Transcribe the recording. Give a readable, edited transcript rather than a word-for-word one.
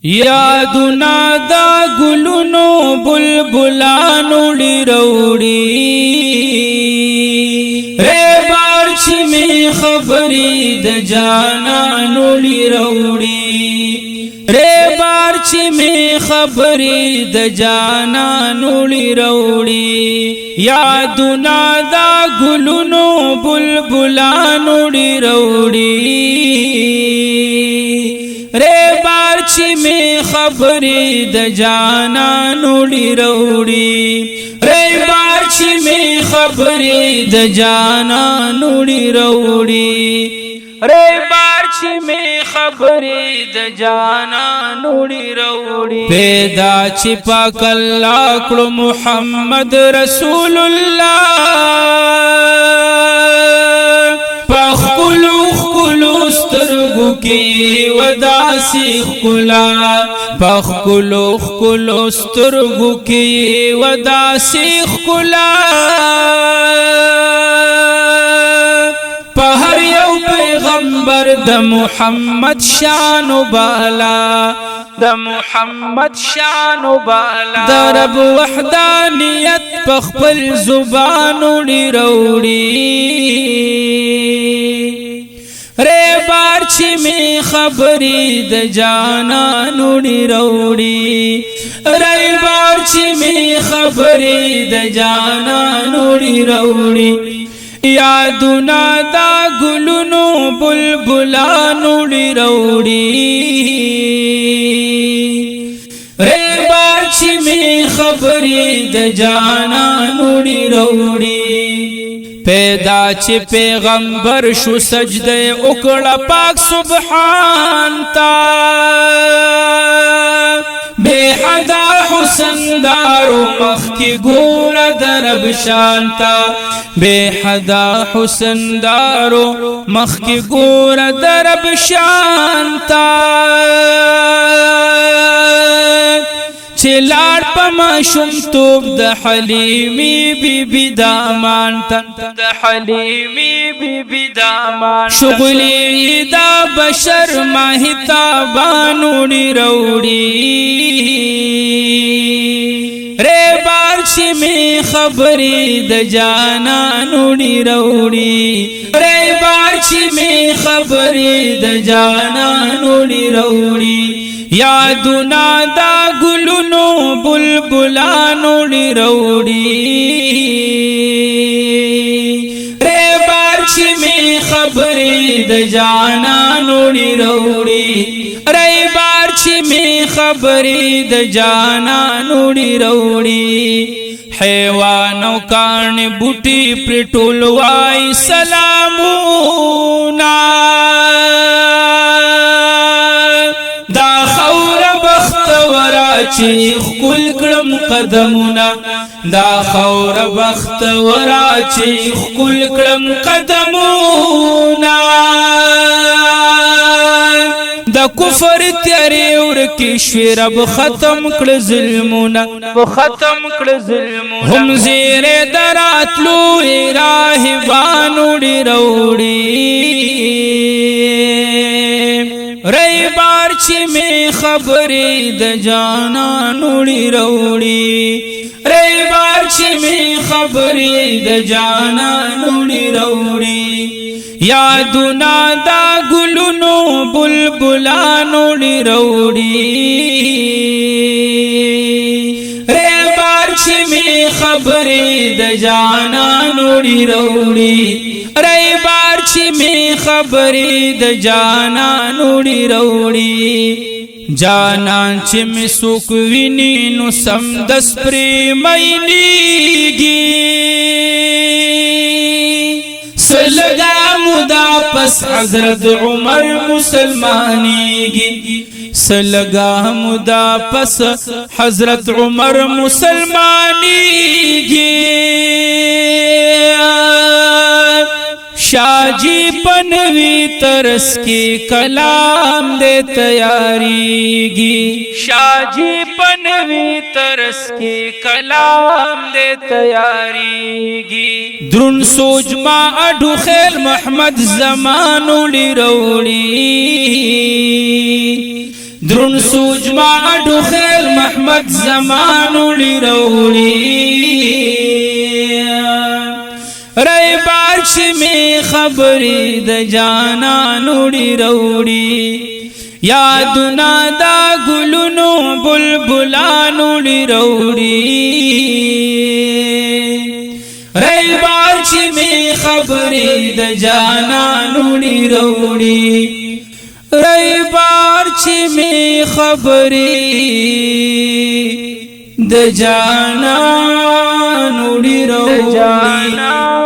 یادنا دا گلونو بلبلانو ډیروړي رے بار چې می خبرې د جانانو ډیروړي رے بار چې می خبرې د جانانو ډیروړي یادنا دا گلونو بلبلانو ډیروړي رے بار چې می خبرې د جانانو ډیروړي رے بار چې می خبرې د جانانو ډیروړي رے بار چې می خبرې د جانانو ډیروړي پیدا چې پاک الله کړو محمد رسول الله پخلو سترګو کې وداسي خلا پخلو سترګو کې وداسي خلا په هر یو پیغمبر د محمد شان بالا د محمد شان بالا د رب وحدانیت په خپل زبان ډیروړي رے بار چې می خبرې د جانانو ډیروړي رے بار چې می خبرې د جانانو ډیروړي یادنا دا گلونو بلبلانو ډیروړي رے بار چې می خبرې د جانانو ډیروړي پیدا چې پیغمبر شو سجده وکړه پاک سبحان تا بے حدا حسن دارو مخ کی ګور درب شانتا بے حدا حسن دارو مخ کی ګور درب شانتا چلار پما شم توب د حلیمی بی بی دامان تا د حلیمی بی بی دامان شغلی دا بشر ماہی تابانو ډیروړي رے بار چې می خبرې د جانانو ډیروړي رے بار چې می خبرې د جانانو ډیروړي یادنا دا گلونو بلبلانو ډیروړي رے بار چې می خبرې د جانانو ډیروړي رے بار چې می خبرې د جانانو ډیروړي حیوانو کان بوټي پر ټول وای سلامونا چې خپل کړم قدمونه دا خور بخت ورا چې خپل کړم قدمونه د کفر تیارې ورکی شوی رب ختم کړ ظلمونه هم زیره دراتلو راهبانو ډیروړي رے بار چې می خبرې د جانانو ډیروړي رے بار چې می خبرې د جانانو ډیروړي یادنا دا گلونو بلبلانو ډیروړي رے بار چې می خبرې د جانانو ډیروړي رے بار چې می خبرې د جانانو ډیروړي جانان چې می سوک ویني نو سم دس پرې مېنيږي سلګا مدا پس حضرت عمر مسلمانېږي سلګا مدا پس حضرت عمر مسلمانېږي شاجی پنوی ترس کی کلام دے تیاریگی شاجی پنوی ترس کی کلام دے تیاریگی درن سوج ما اڈو خیل محمد زمانو لی روڑی درون سوج ما اډو خیر محمد زمان وړي روړي رای بار چې می خبرې د جانان وړي روړي یادونه دا ګلونو بلبلان وړي روړي رای بار چې می خبرې د جانان وړي روړي رای بار چې می خبرې د جانان وړي روړي